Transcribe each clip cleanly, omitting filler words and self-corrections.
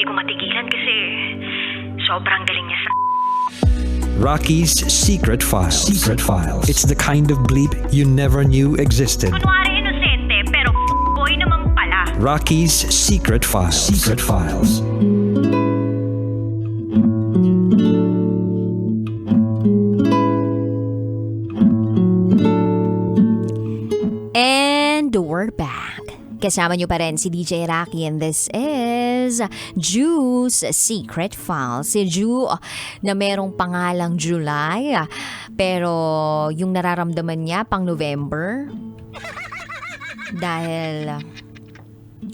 hindi ko matigilan kasi sobrang galing niya sa... Rocky's Secret Files. Secret Files. It's the kind of bleep you never knew existed. Kunwari inosente, pero boy naman pala. Rocky's Secret Files. Secret Files. And we're back. Kasama nyo pa rin si DJ Rocky and this is Ju's Secret Files. Si Ju na merong pangalang July pero yung nararamdaman niya pang November dahil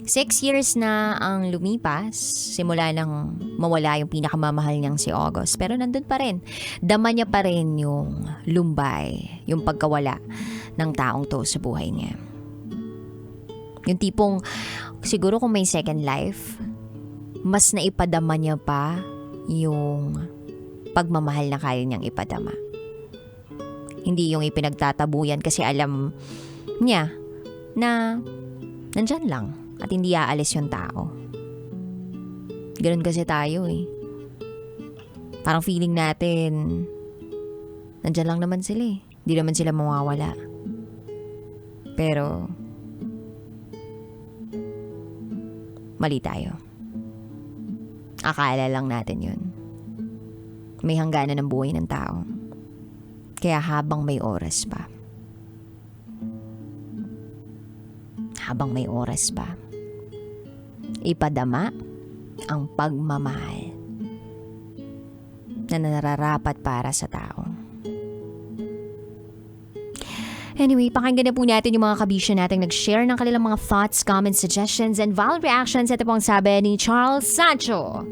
6 years na ang lumipas simula nang mawala yung pinakamamahal niyang si August. Pero nandun pa rin. Dama niya pa rin yung lumbay, yung pagkawala ng taong to sa buhay niya. Yung tipong, siguro kung may second life, mas naipadama niya pa yung pagmamahal na kaya niyang ipadama. Hindi yung ipinagtatabuyan kasi alam niya na nandyan lang at hindi aalis yung tao. Ganun kasi tayo eh. Parang feeling natin, nandyan lang naman sila eh. Hindi naman sila mawawala. Pero, mali tayo. Akala lang natin yun. May hangganan ng buhay ng tao. Kaya habang may oras pa. Ipadama ang pagmamahal na nararapat para sa tao. Anyway, pakinggan na po natin yung mga kabisyo natin nag-share ng kanilang mga thoughts, comments, suggestions, and valid reactions. Ito po ang sabi ni Charles Sancho.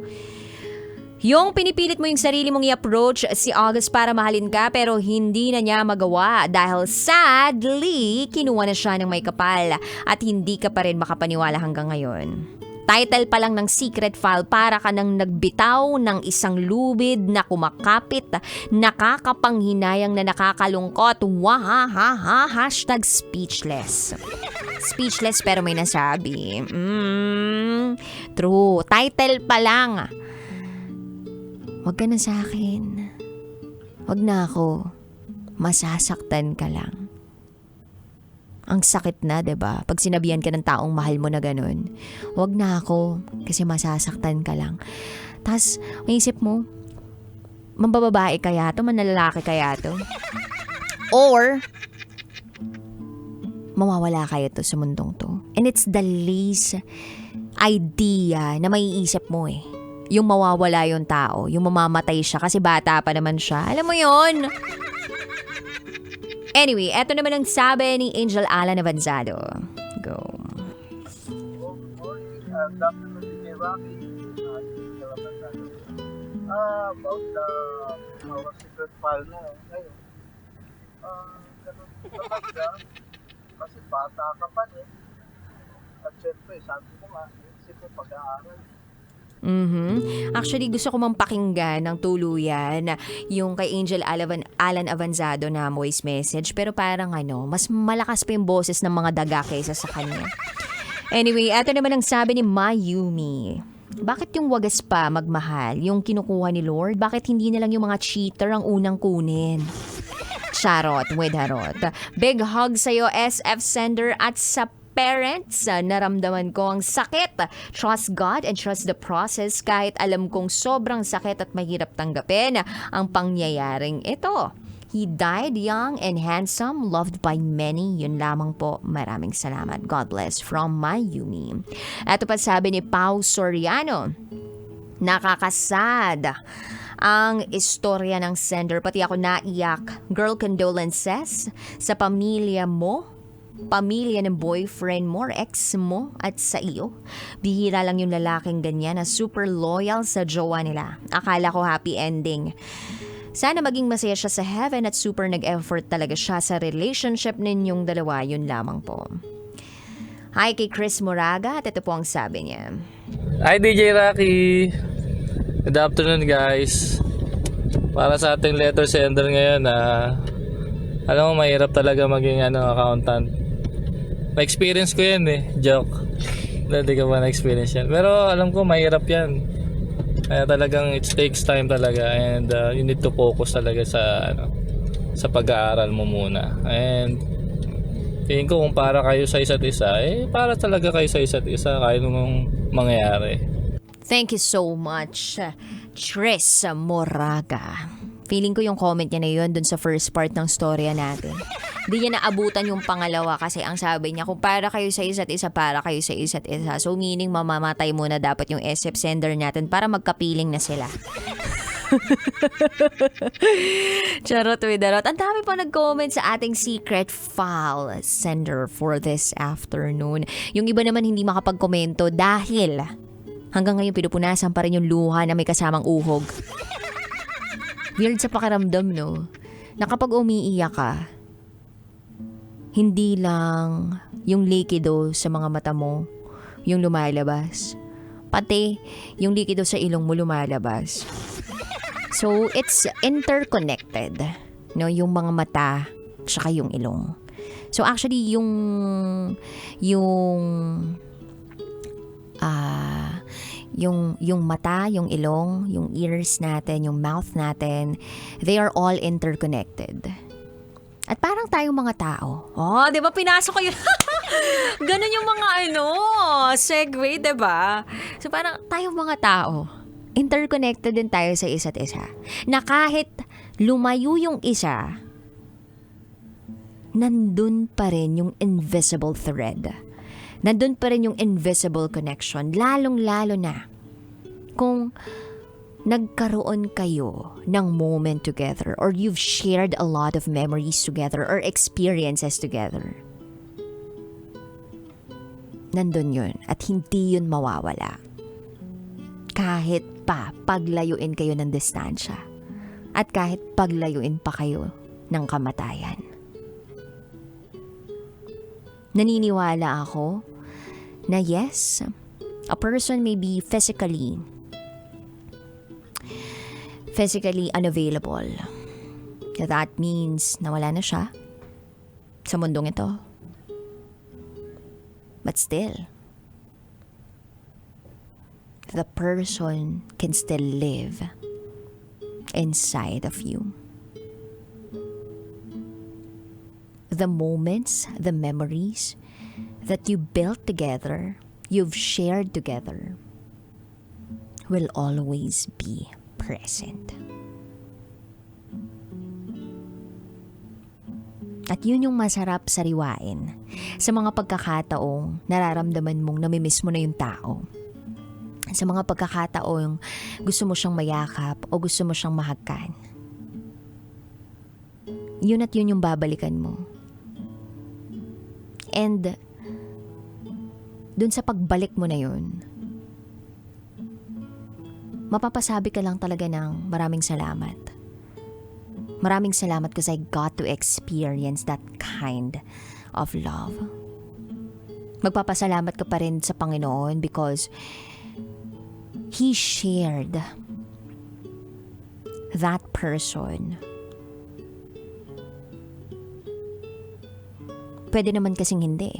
Yung pinipilit mo yung sarili mong i-approach si August para mahalin ka pero hindi na niya magawa dahil sadly, kinuha na siya ng may kapal at hindi ka pa rin makapaniwala hanggang ngayon. Title pa lang ng secret file, para ka nang nagbitaw ng isang lubid na kumakapit, nakakapanghinayang na nakakalungkot. Wahahaha, hashtag speechless. Speechless pero may nasabi. True. Title pa lang. Wag ka na sa akin. Wag na ako. Masasaktan ka lang. Ang sakit na, 'di ba? Pag sinabihan ka ng taong mahal mo na ganun. Wag na ako kasi masasaktan ka lang. Tas, maisip mo, mambababae kaya to, manlalaki kaya to? Or, mawawala kayo to sa mundong to. And it's the least idea na maiisip mo eh. Yung mawawala yung tao, yung mamamatay siya kasi bata pa naman siya. Alam mo yon. Anyway, eto naman ang sabi ni Angel Alan Avanzado. Go. Dr. DJ Rocky, about our secret file na ngayon. Ganun talaga. Kasi bata ka pa eh. At syempre, sabi ko nga, isip ko pag-aaral. Actually, gusto ko mang pakinggan ng tuluyan yung kay Angel Alan Avanzado na voice message. Pero parang mas malakas pa yung boses ng mga daga kaysa sa kanya. Anyway, eto naman ang sabi ni Mayumi. Bakit yung wagas pa magmahal, yung kinukuha ni Lord? Bakit hindi na lang yung mga cheater ang unang kunin? Charot with harot. Big hug sa'yo, SF Sender, at sa parents, naramdaman ko ang sakit. Trust God and trust the process kahit alam kong sobrang sakit at mahirap tanggapin ang pangyayaring ito. He died young and handsome, loved by many. Yun lamang po. Maraming salamat. God bless. From Mayumi. Ito pa sabi ni Pau Soriano. Nakakasad ang istorya ng sender. Pati ako naiyak. Girl, condolences sa pamilya mo, pamilya ng boyfriend mo or ex mo at sa iyo. Bihira lang yung lalaking ganyan na super loyal sa jowa nila. Akala ko happy ending. Sana maging masaya siya sa heaven at super nag-effort talaga siya sa relationship ninyong dalawa. Yun lamang po. Hi kay Chris Moraga at ito po ang sabi niya. Hi DJ Rocky. Good afternoon guys. Para sa ating letter sender ngayon alam mo mahirap talaga maging accountant. Na-experience ko yan joke. Hindi ka ba na-experience yan? Pero alam ko mahirap yan. Kaya talagang it takes time talaga, and you need to focus talaga sa sa pag-aaral mo muna. And tingin ko kung para kayo sa isa't isa, para talaga kayo sa isa't isa kahit nung mangyayari. Thank you so much, Tris Moraga. Feeling ko yung comment niya na yun dun sa first part ng storya natin. Hindi niya naabutan yung pangalawa kasi ang sabi niya, kung para kayo sa isa't isa, para kayo sa isa't isa. So meaning mamamatay muna dapat yung SF sender natin para magkapiling na sila. Charot with darot. Ang dami pa nag-comment sa ating secret file sender for this afternoon. Yung iba naman hindi makapag-komento dahil hanggang ngayon pinupunasan pa rin yung luha na may kasamang uhog. Weird sa pakiramdam, no? Na kapag umiiyak ka, hindi lang yung likido sa mga mata mo yung lumalabas. Pati yung likido sa ilong mo lumalabas. So, it's interconnected. No? Yung mga mata, tsaka yung ilong. So, actually, yung mata, yung ilong, yung ears natin, yung mouth natin, they are all interconnected. At parang tayong mga tao. Oh, di ba pinasok ko yun? Ganun yung mga segue, di ba? So parang tayong mga tao, interconnected din tayo sa isa't isa. Na kahit lumayo yung isa, nandun pa rin yung invisible thread. Nandun pa rin yung invisible connection. Lalong-lalo na kung nagkaroon kayo ng moment together or you've shared a lot of memories together or experiences together. Nandun yun at hindi yun mawawala. Kahit pa paglayuin kayo ng distansya at kahit paglayuin pa kayo ng kamatayan. Naniniwala ako na yes, a person may be physically unavailable. That means nawala na siya sa mundong ito. But still, the person can still live inside of you. The moments, the memories that you built together, you've shared together, will always be present. At yun yung masarap sariwain sa mga pagkakataong nararamdaman mong namimiss mo na yung tao. Sa mga pagkakataong gusto mo siyang mayakap o gusto mo siyang mahagkan. Yun at yun yung babalikan mo. And dun sa pagbalik mo na yun, mapapasabi ka lang talaga ng maraming salamat. Maraming salamat because I got to experience that kind of love. Magpapasalamat ka pa rin sa Panginoon because He shared that person. Pwede naman kasing hindi.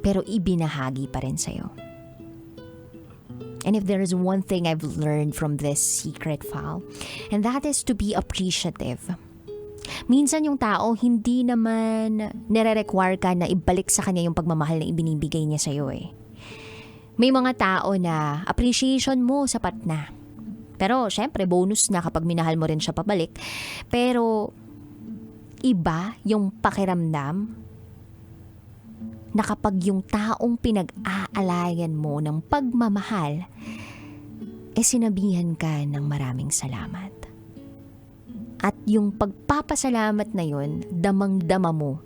Pero ibinahagi pa rin sa'yo. And if there is one thing I've learned from this secret file, and that is to be appreciative. Minsan yung tao, hindi naman nire-require ka na ibalik sa kanya yung pagmamahal na ibinibigay niya sa'yo eh. May mga tao na appreciation mo sapat na. Pero syempre bonus na kapag minahal mo rin siya pabalik. Pero iba yung pakiramdam na kapag yung taong pinag-aalayan mo ng pagmamahal, sinabihan ka ng maraming salamat. At yung pagpapasalamat na yun, damang-dama mo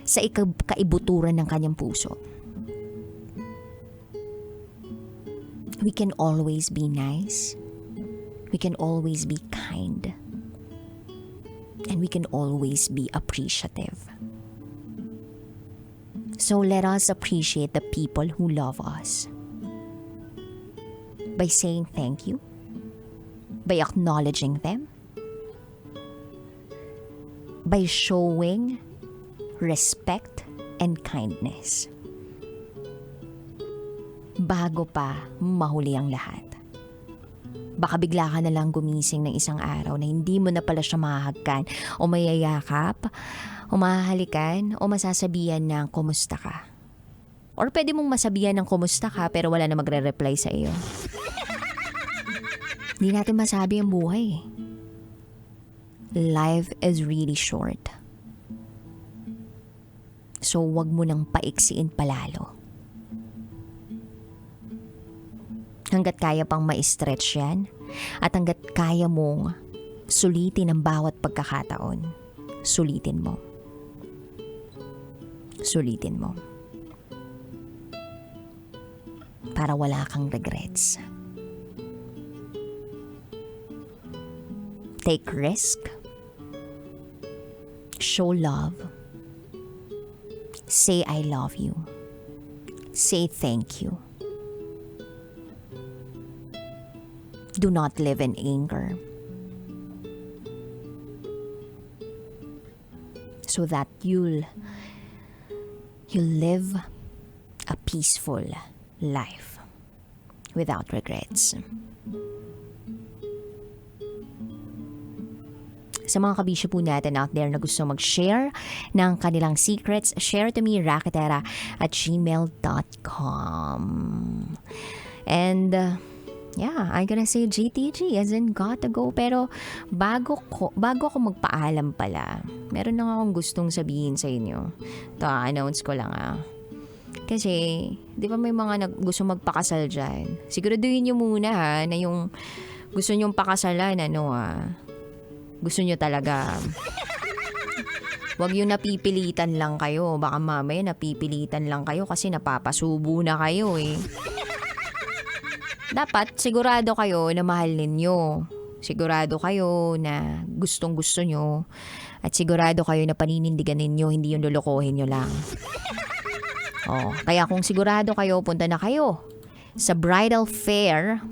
sa kaibuturan ng kanyang puso. We can always be nice. We can always be kind. And we can always be appreciative. So let us appreciate the people who love us. By saying thank you. By acknowledging them. By showing respect and kindness. bago pa mahuli ang lahat. Baka bigla ka na lang gumising ng isang araw na hindi mo na pala siya mahahagkan o mayayakap o mahahalikan o masasabihan ng kumusta ka. Or pwede mong masabihan ng kumusta ka pero wala na magre-reply sa iyo. Hindi natin masabi ang buhay. Life is really short. So wag mo nang paiksiin palalo. Hanggat kaya pang ma-stretch yan at hanggat kaya mong sulitin ang bawat pagkakataon, sulitin mo. Sulitin mo. Para wala kang regrets. Take risk. Show love. Say I love you. Say thank you. Do not live in anger. So that you'll live a peaceful life without regrets. Sa mga kabisyo po natin out there na gusto mag-share ng kanilang secrets, share to me, raketera@gmail.com. And yeah, I'm gonna say GTG as in got to go. Pero bago ako magpaalam pala, meron lang akong gustong sabihin sa inyo. Ito, announce ko lang Kasi, di ba may mga gusto magpakasal dyan? Siguraduhin nyo muna na yung gusto nyong pakasalan, gusto nyo talaga. Huwag yung napipilitan lang kayo. Baka mamaya napipilitan lang kayo kasi napapasubo na kayo Dapat sigurado kayo na mahal ninyo. Sigurado kayo na gustong-gusto nyo. At sigurado kayo na paninindigan ninyo, hindi yung lulukohin nyo lang. Kaya kung sigurado kayo, punta na kayo sa bridal fair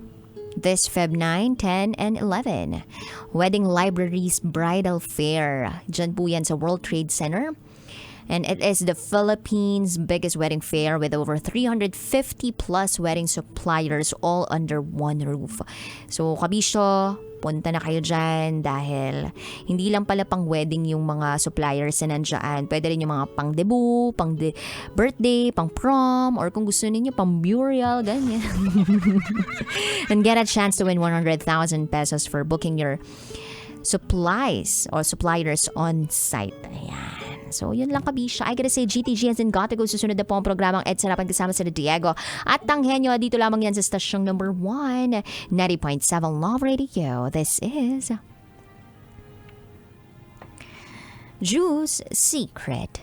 this Feb 9, 10, and 11. Wedding Libraries Bridal Fair. Diyan po yan sa World Trade Center. And it is the Philippines' biggest wedding fair with over 350 plus wedding suppliers all under one roof. So, kabisyo, punta na kayo dyan dahil hindi lang pala pang wedding yung mga suppliers na nandyan. Pwede rin yung mga pang debut, pang birthday, pang prom, or kung gusto ninyo, pang burial, ganyan. And get a chance to win 100,000 pesos for booking your supplies or suppliers on site. Ayan. So, yun lang kabisya. I gotta say, GTG as in got to go. Susunod na po ang programang Ed Sarapan kasama sa Diego at Tanghenyo. Dito lamang yan sa stasyong number 1, 90.7 Love Radio. This is Juice Secret.